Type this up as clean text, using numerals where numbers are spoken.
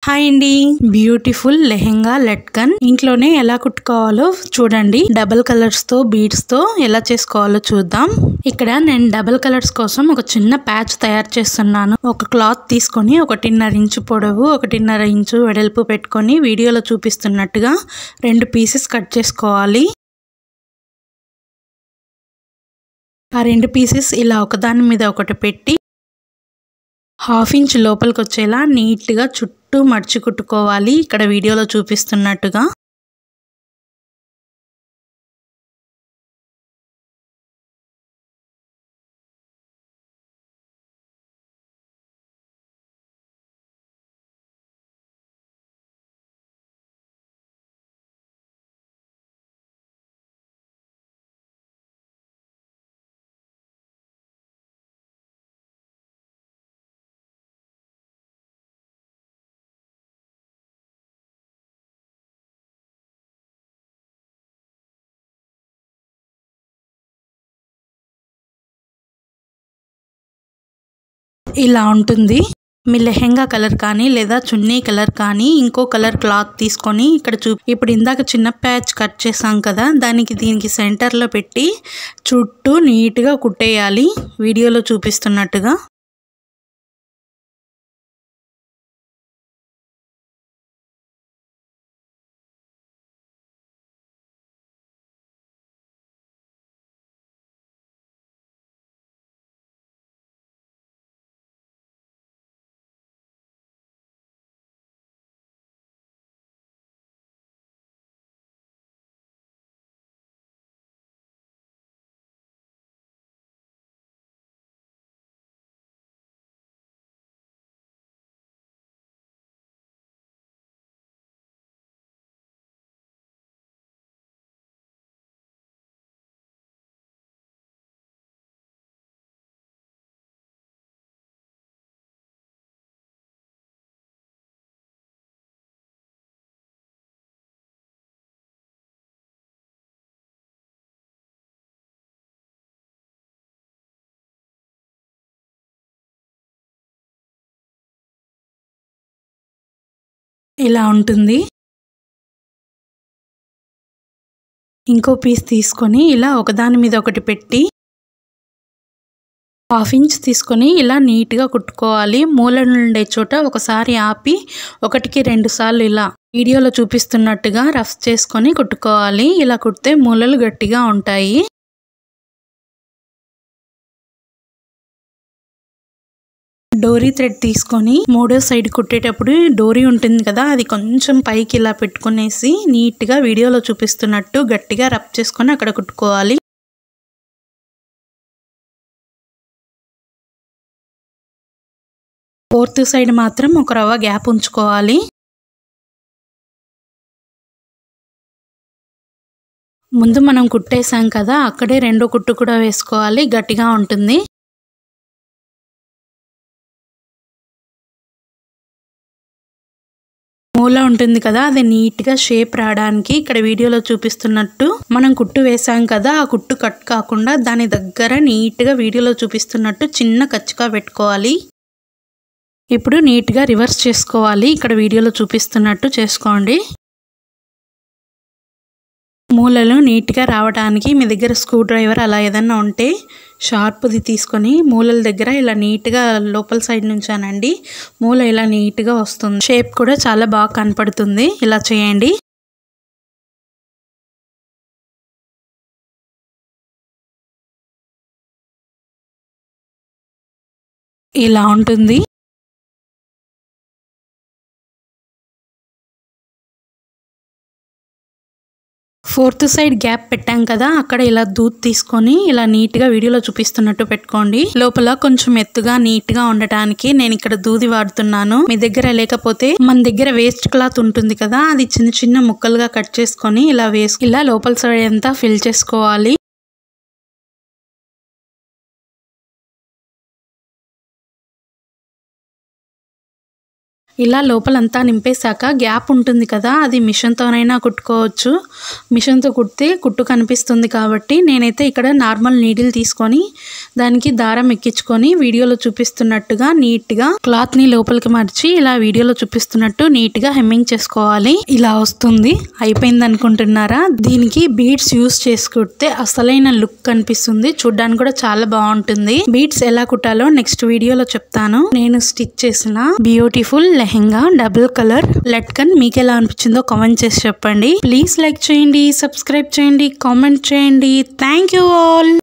Hi అండి, beautiful lehenga latkan ఇంట్లోనే ఎలా కుట్టుకోవాలో చూడండి. డబుల్ కలర్స్ తో బీడ్స్ తో ఎలా చేసుకోవాలో చూద్దాం. ఇక్కడ నేను డబుల్ కలర్స్ కోసం ఒక చిన్న ప్యాచ్ తయారు చేస్తున్నాను. ఒక క్లాత్ తీసుకొని 1.5 ఇంచు పొడవు 1.5 ఇంచు వెడల్పు పెట్టుకొని వీడియోలో చూపిస్తున్నట్టుగా 2 పీసెస్ కట్ చేసుకోవాలి. ఆ 2 పీసెస్ ఇలా ఒకదాని మీద ఒకటి పెట్టి 1/2 ఇంచ్ లోపలికి వచ్చేలా నీట్ గా చుట్టూ మడిచి కుట్టుకోవాలి. ఇక్కడ వీడియోలో చూపిస్తున్నట్టుగా ఇలా ఉంటుంది. మీ లెహెంగా కలర్ కానీ లేదా చున్నీ కలర్ కానీ ఇంకో కలర్ క్లాత్ తీసుకొని ఇక్కడ ఇప్పుడు ఇందాక చిన్న ప్యాచ్ కట్ చేసాం కదా, దీనికి సెంటర్లో పెట్టి చుట్టూ నీట్గా కుట్టేయాలి వీడియోలో చూపిస్తున్నట్టుగా. ఇలా ఉంటుంది. ఇంకో పీస్ తీసుకొని ఇలా ఒకదాని మీద ఒకటి పెట్టి 1/2 ఇంచ్ తీసుకొని ఇలా నీట్గా కుట్టుకోవాలి. మూలలు ఉండే చోట ఒకసారి ఆపి 1కి 2 సార్లు ఇలా వీడియోలో చూపిస్తున్నట్టుగా రఫ్ చేసుకొని కుట్టుకోవాలి. ఇలా కుడితే మూలలు గట్టిగా ఉంటాయి. డోరీ థ్రెడ్ తీసుకొని మూడో సైడ్ కుట్టేటప్పుడు డోరీ ఉంటుంది కదా, అది కొంచెం పైకి ఇలా పెట్టుకునేసి నీట్గా వీడియోలో చూపిస్తున్నట్టు గట్టిగా రబ్ చేసుకొని అక్కడ కుట్టుకోవాలి. ఫోర్త్ సైడ్ మాత్రం ఒక రవ్వ గ్యాప్ ఉంచుకోవాలి. ముందు మనం కుట్టేసాం కదా, అక్కడే రెండో కుట్టు కూడా వేసుకోవాలి, గట్టిగా ఉంటుంది. మూల ఉంటుంది కదా, అది నీట్గా షేప్ రావడానికి ఇక్కడ వీడియోలో చూపిస్తున్నట్టు మనం కుట్టు వేసాం కదా, ఆ కుట్టు కట్ కాకుండా దాని దగ్గర నీట్గా వీడియోలో చూపిస్తున్నట్టు చిన్న కచ్చిగా పెట్టుకోవాలి. ఇప్పుడు నీట్గా రివర్స్ చేసుకోవాలి. ఇక్కడ వీడియోలో చూపిస్తున్నట్టు చేసుకోండి. మూలలు నీట్గా రావడానికి మీ దగ్గర స్క్రూ డ్రైవర్ అలా ఏదన్నా ఉంటే షార్ప్ది తీసుకొని మూలల దగ్గర ఇలా నీట్గా లోపల సైడ్ నుంచానండి. మూల ఇలా నీట్గా వస్తుంది. షేప్ కూడా చాలా బాగా కనపడుతుంది. ఇలా చేయండి. ఇలా ఉంటుంది. ఫోర్త్ సైడ్ గ్యాప్ పెట్టాం కదా, అక్కడ ఇలా దూత్ తీసుకొని ఇలా నీట్గా వీడియోలో చూపిస్తున్నట్టు పెట్టుకోండి. లోపల కొంచెం ఎత్తుగా నీట్గా ఉండటానికి నేను ఇక్కడ దూది వాడుతున్నాను. మీ దగ్గర లేకపోతే మన దగ్గర వేస్ట్ క్లాత్ ఉంటుంది కదా, అది చిన్న చిన్న ముక్కలుగా కట్ చేసుకొని ఇలా లోపల సైడ్ అంతా ఫిల్ చేసుకోవాలి. ఇలా లోపలంతా నింపేశాక గ్యాప్ ఉంటుంది కదా, అది మిషన్తోనైనా కుట్టుకోవచ్చు. మిషన్తో కుడితే కుట్టు కనిపిస్తుంది కాబట్టి నేనైతే ఇక్కడ నార్మల్ నీడిల్ తీసుకొని దానికి దారం ఎక్కించుకొని వీడియోలో చూపిస్తున్నట్టుగా నీట్గా క్లాత్ని లోపలికి మార్చి ఇలా వీడియోలో చూపిస్తున్నట్టు నీట్గా హెమ్మింగ్ చేసుకోవాలి. ఇలా వస్తుంది. అయిపోయింది అనుకుంటున్నారా? దీనికి బీడ్స్ యూస్ చేసి కుడితే అసలైన లుక్ కనిపిస్తుంది. చూడ్డానికి కూడా చాలా బాగుంటుంది. బీడ్స్ ఎలా కుట్టాలో నెక్స్ట్ వీడియోలో చెప్తాను. నేను స్టిచ్ చేసిన beautiful lehenga double colour latkan మీకు ఎలా అనిపించిందో కామెంట్ చేసి చెప్పండి. ప్లీజ్ లైక్ చేయండి, సబ్స్క్రైబ్ చేయండి, కామెంట్ చేయండి. Thank you all.